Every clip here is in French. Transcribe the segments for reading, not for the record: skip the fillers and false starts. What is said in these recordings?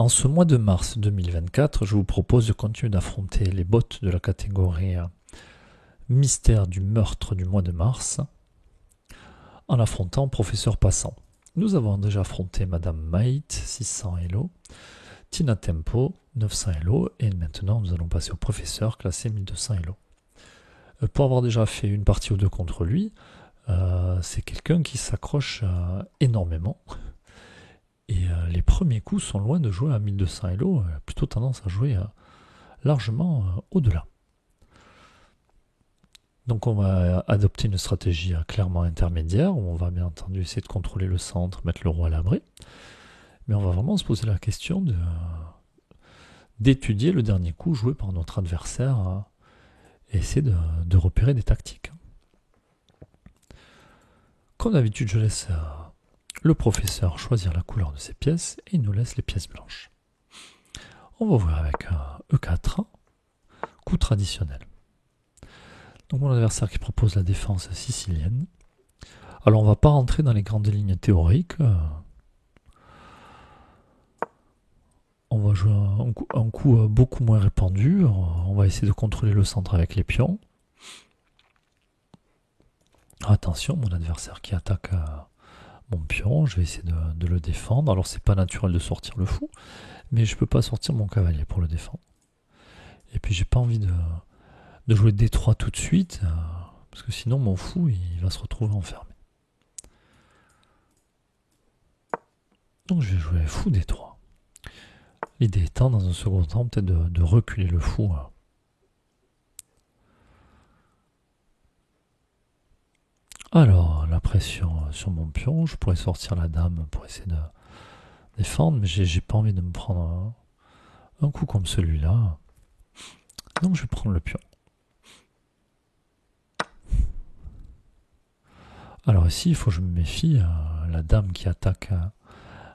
En ce mois de mars 2024, je vous propose de continuer d'affronter les bots de la catégorie Mystère du meurtre du mois de mars en affrontant Professeur Passant. Nous avons déjà affronté Madame Maït, 600 Elo, Tina Tempo, 900 Elo, et maintenant nous allons passer au Professeur, classé 1200 Elo. Pour avoir déjà fait une partie ou deux contre lui, c'est quelqu'un qui s'accroche énormément. Et les premiers coups sont loin de jouer à 1200 Elo, plutôt tendance à jouer largement au-delà. Donc on va adopter une stratégie clairement intermédiaire, où on va bien entendu essayer de contrôler le centre, mettre le roi à l'abri. Mais on va vraiment se poser la question d'étudier le dernier coup joué par notre adversaire et essayer de repérer des tactiques. Comme d'habitude, je laisse le professeur choisir la couleur de ses pièces et il nous laisse les pièces blanches. On va ouvrir avec E4, coup traditionnel. Donc mon adversaire qui propose la défense sicilienne. Alors on ne va pas rentrer dans les grandes lignes théoriques. On va jouer un coup beaucoup moins répandu. On va essayer de contrôler le centre avec les pions. Attention, mon adversaire qui attaque mon pion, je vais essayer de le défendre. Alors c'est pas naturel de sortir le fou, mais je peux pas sortir mon cavalier pour le défendre. Et puis j'ai pas envie de jouer D3 tout de suite, parce que sinon mon fou il va se retrouver enfermé. Donc je vais jouer fou D3. L'idée étant dans un second temps peut-être de reculer le fou. Alors la pression sur mon pion, je pourrais sortir la dame pour essayer de défendre, mais j'ai pas envie de me prendre un coup comme celui-là. Donc je vais prendre le pion. Alors ici, il faut que je me méfie. La dame qui attaque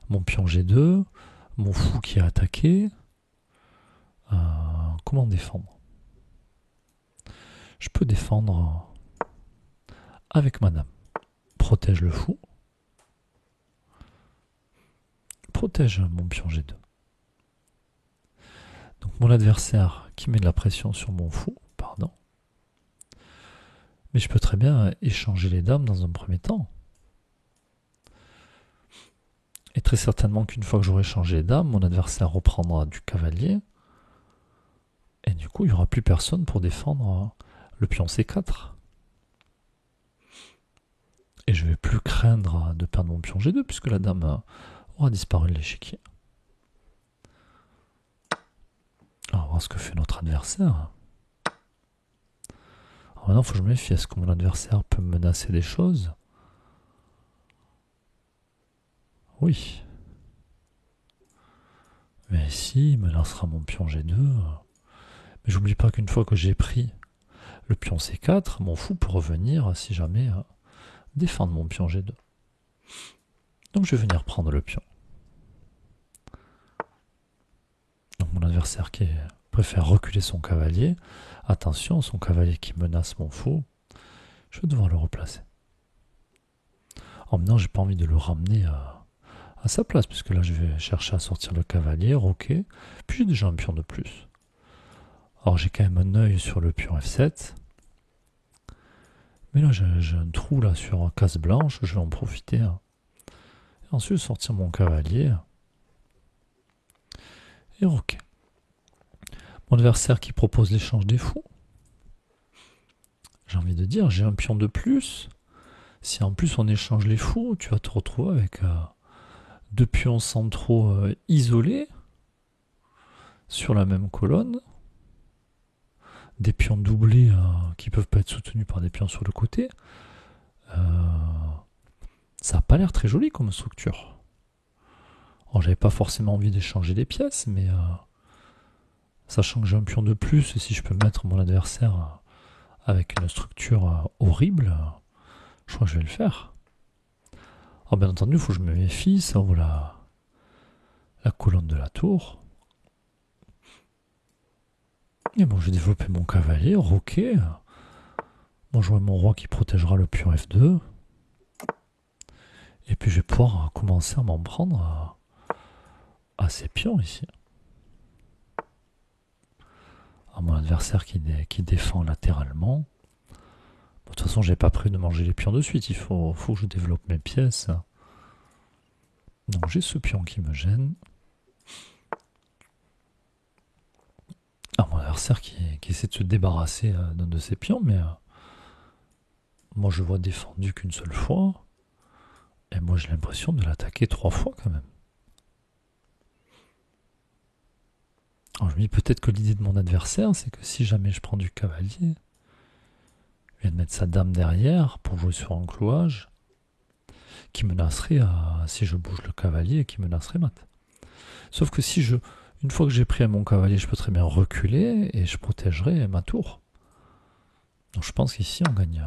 mon pion G2, mon fou qui est attaqué. Comment défendre? Je peux défendre avec ma dame. Protège le fou. Protège mon pion G2. Donc mon adversaire qui met de la pression sur mon fou, pardon. Mais je peux très bien échanger les dames dans un premier temps. Et très certainement qu'une fois que j'aurai changé les dames, mon adversaire reprendra du cavalier. Et du coup, il n'y aura plus personne pour défendre le pion C4. Et je ne vais plus craindre de perdre mon pion G2 puisque la dame aura disparu de l'échiquier. Alors, on va voir ce que fait notre adversaire. Alors maintenant, il faut que je me méfie. Est-ce que mon adversaire peut me menacer des choses? Oui. Mais ici, il menacera mon pion G2. Mais j'oublie pas qu'une fois que j'ai pris le pion C4, mon fou peut revenir si jamais défendre mon pion G2. Donc je vais venir prendre le pion. Donc mon adversaire qui préfère reculer son cavalier. Attention, son cavalier qui menace mon fou. Je vais devoir le replacer. En maintenant, j'ai pas envie de le ramener à sa place, puisque là je vais chercher à sortir le cavalier, roquer, puis j'ai déjà un pion de plus. Alors j'ai quand même un œil sur le pion F7. Mais là j'ai un trou là sur case blanche, je vais en profiter. Et ensuite sortir mon cavalier. Et roquer. Mon adversaire qui propose l'échange des fous. J'ai envie de dire, j'ai un pion de plus. Si en plus on échange les fous, tu vas te retrouver avec deux pions centraux isolés sur la même colonne. Des pions doublés qui peuvent pas être soutenus par des pions sur le côté. Ça n'a pas l'air très joli comme structure. Alors j'avais pas forcément envie d'échanger des pièces, mais sachant que j'ai un pion de plus, et si je peux mettre mon adversaire avec une structure horrible, je crois que je vais le faire. Alors bien entendu, il faut que je me méfie, ça ouvre la colonne de la tour. Et bon, je vais développer mon cavalier, roquer. Bon, j'aurai mon roi qui protégera le pion F2. Et puis je vais pouvoir commencer à m'en prendre à pas ses pions ici. À mon adversaire qui défend latéralement. De toute façon, j'ai pas prévu de manger les pions de suite. Il faut que je développe mes pièces. Donc j'ai ce pion qui me gêne. Mon adversaire qui essaie de se débarrasser d'un de ses pions, mais moi je vois défendu qu'une seule fois. Et moi j'ai l'impression de l'attaquer 3 fois quand même. Alors je me dis peut-être que l'idée de mon adversaire, c'est que si jamais je prends du cavalier, il vient de mettre sa dame derrière pour jouer sur un clouage qui menacerait, si je bouge le cavalier, qui menacerait mat. Sauf que si une fois que j'ai pris à mon cavalier, je peux très bien reculer et je protégerai ma tour. Donc je pense qu'ici on gagne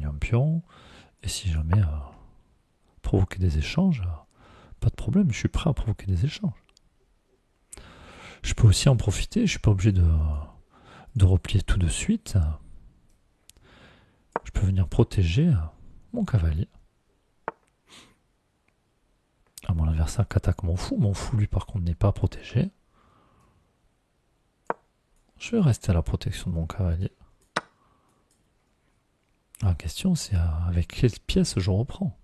un pion, et si jamais provoquer des échanges, pas de problème, je suis prêt à provoquer des échanges. Je peux aussi en profiter, je ne suis pas obligé de replier tout de suite. Je peux venir protéger mon cavalier. Mon adversaire qui attaque mon fou lui par contre n'est pas protégé. Je vais rester à la protection de mon cavalier. La question c'est avec quelle pièce je reprends.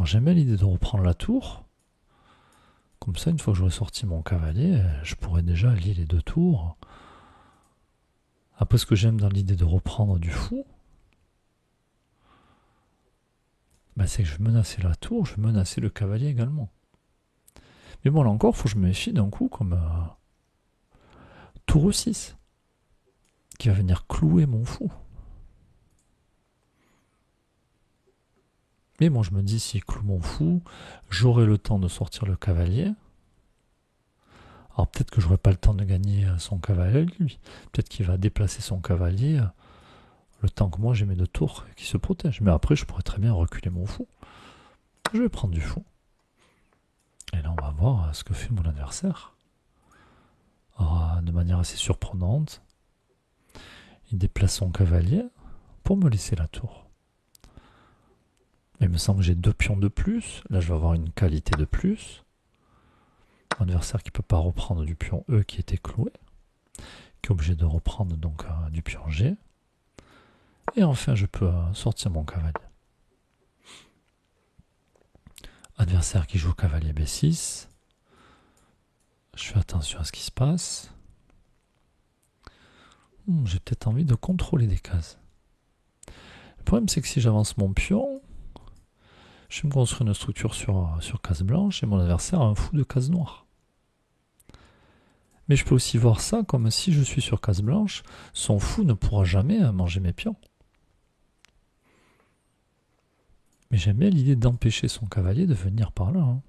J'aime bien l'idée de reprendre la tour. Comme ça, une fois que j'aurai sorti mon cavalier, je pourrais déjà lier les 2 tours. Après, ce que j'aime dans l'idée de reprendre du fou, c'est que je vais menacer la tour, je vais menacer le cavalier également. Mais bon, là encore, il faut que je me méfie d'un coup comme tour E6, qui va venir clouer mon fou. Mais bon, je me dis, s'il cloue mon fou, j'aurai le temps de sortir le cavalier. Alors peut-être que j'aurai pas le temps de gagner son cavalier, lui. Peut-être qu'il va déplacer son cavalier le temps que moi j'ai mes 2 tours qui se protègent. Mais après, je pourrais très bien reculer mon fou. Je vais prendre du fou. Et là, on va voir ce que fait mon adversaire. Alors, de manière assez surprenante, il déplace son cavalier pour me laisser la tour. Il me semble que j'ai 2 pions de plus. Là, je vais avoir une qualité de plus. Mon adversaire qui ne peut pas reprendre du pion E qui était cloué, qui est obligé de reprendre donc du pion G. Et enfin, je peux sortir mon cavalier. Adversaire qui joue cavalier B6. Je fais attention à ce qui se passe. J'ai peut-être envie de contrôler des cases. Le problème, c'est que si j'avance mon pion, je vais me construire une structure sur case blanche et mon adversaire a un fou de case noire. Mais je peux aussi voir ça comme si je suis sur case blanche, son fou ne pourra jamais manger mes pions. Mais j'aime bien l'idée d'empêcher son cavalier de venir par là.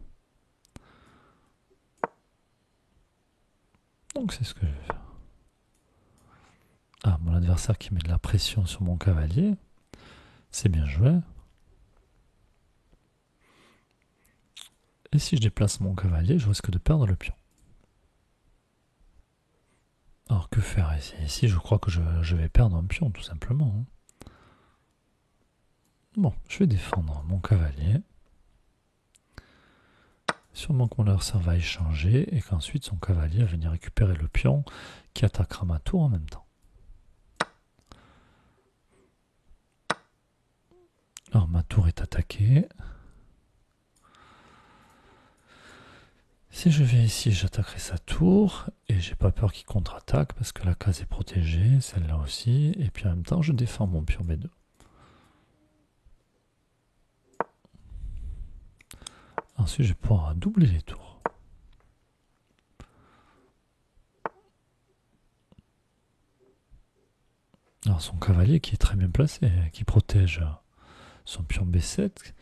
Donc c'est ce que je vais faire. Mon adversaire qui met de la pression sur mon cavalier. C'est bien joué. Et si je déplace mon cavalier, je risque de perdre le pion. Alors que faire ici? Ici, je crois que je vais perdre un pion, tout simplement. Bon, je vais défendre mon cavalier. Sûrement que mon adversaire va échanger et qu'ensuite son cavalier va venir récupérer le pion qui attaquera ma tour en même temps. Alors ma tour est attaquée. Si je viens ici, j'attaquerai sa tour et j'ai pas peur qu'il contre-attaque parce que la case est protégée, celle-là aussi, et puis en même temps je défends mon pion B2. Ensuite je vais pouvoir doubler les tours. Alors son cavalier qui est très bien placé, qui protège son pion B7,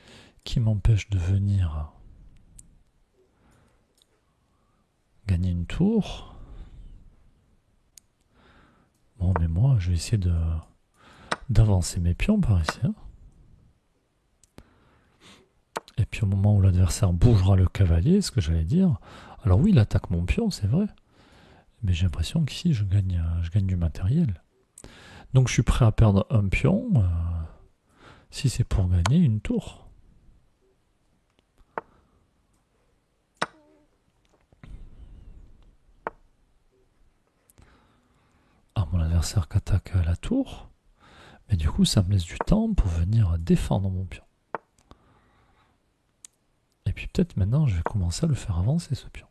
qui m'empêche de venir gagner une tour. Bon, mais moi, je vais essayer d'avancer mes pions par ici. Et puis au moment où l'adversaire bougera le cavalier, ce que j'allais dire, alors oui, il attaque mon pion, c'est vrai, mais j'ai l'impression qu'ici, je gagne du matériel. Donc je suis prêt à perdre un pion si c'est pour gagner une tour. adversaire qui attaque la tour. Mais du coup, ça me laisse du temps pour venir défendre mon pion. Et puis peut-être maintenant, je vais commencer à le faire avancer, ce pion.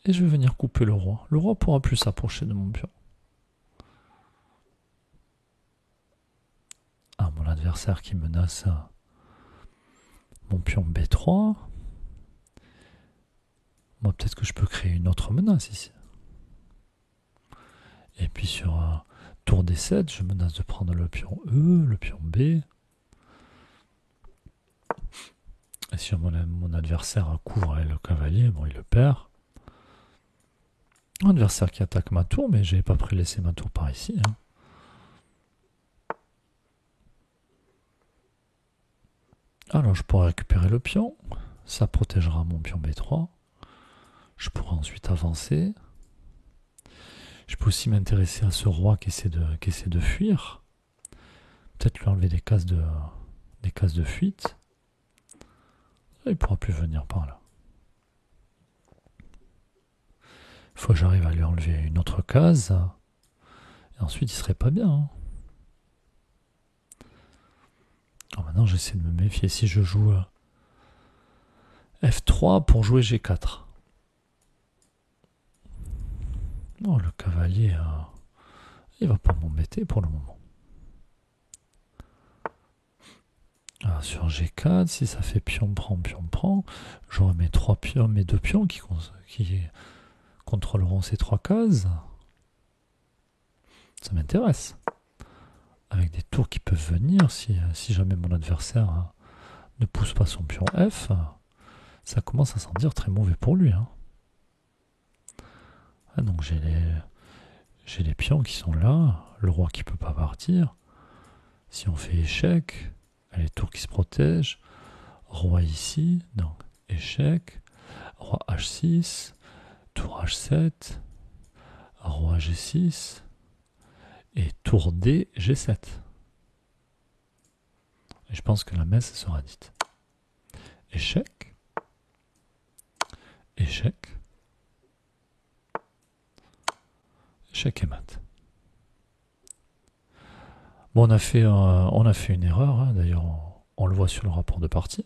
Et je vais venir couper le roi. Le roi pourra plus s'approcher de mon pion. Ah, mon adversaire qui menace mon pion B3. Moi, peut-être que je peux créer une autre menace ici. Et puis sur tour D7, je menace de prendre le pion E, le pion B. Et si mon adversaire couvre le cavalier, bon, il le perd. Un adversaire qui attaque ma tour, mais je n'ai pas prélaissé ma tour par ici. Hein. Alors, je pourrais récupérer le pion. Ça protégera mon pion B3. Je pourrais ensuite avancer. Je peux aussi m'intéresser à ce roi qui essaie de fuir. Peut-être lui enlever des cases de fuite. Il ne pourra plus venir par là. Il faut que j'arrive à lui enlever une autre case. Et ensuite, il serait pas bien. Hein. Alors maintenant, j'essaie de me méfier. Si je joue F3 pour jouer G4. Oh, le cavalier, il va pas m'embêter pour le moment. Alors, sur G4, si ça fait pion prend, j'aurai mes trois pions, mes deux pions qui contrôleront ces trois cases. Ça m'intéresse. Avec des tours qui peuvent venir, si jamais mon adversaire ne pousse pas son pion F, ça commence à sentir très mauvais pour lui. Hein. Ah, donc j'ai les pions qui sont là, le roi qui peut pas partir. Si on fait échec, les tours qui se protègent, roi ici, donc échec, roi H6, tour H7, roi G6 et tour D G7. Et je pense que la messe sera dite. Échec, échec, échec et mat. Bon, on a fait une erreur, hein. D'ailleurs on le voit sur le rapport de partie,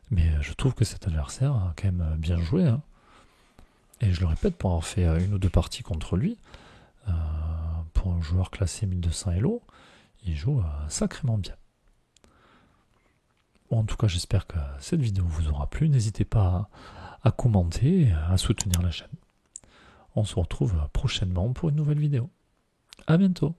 mais je trouve que cet adversaire a quand même bien joué. Hein. Et je le répète, pour avoir fait une ou deux parties contre lui, pour un joueur classé 1200 Elo, il joue sacrément bien. Bon, en tout cas, j'espère que cette vidéo vous aura plu. N'hésitez pas à commenter, à soutenir la chaîne. On se retrouve prochainement pour une nouvelle vidéo. À bientôt.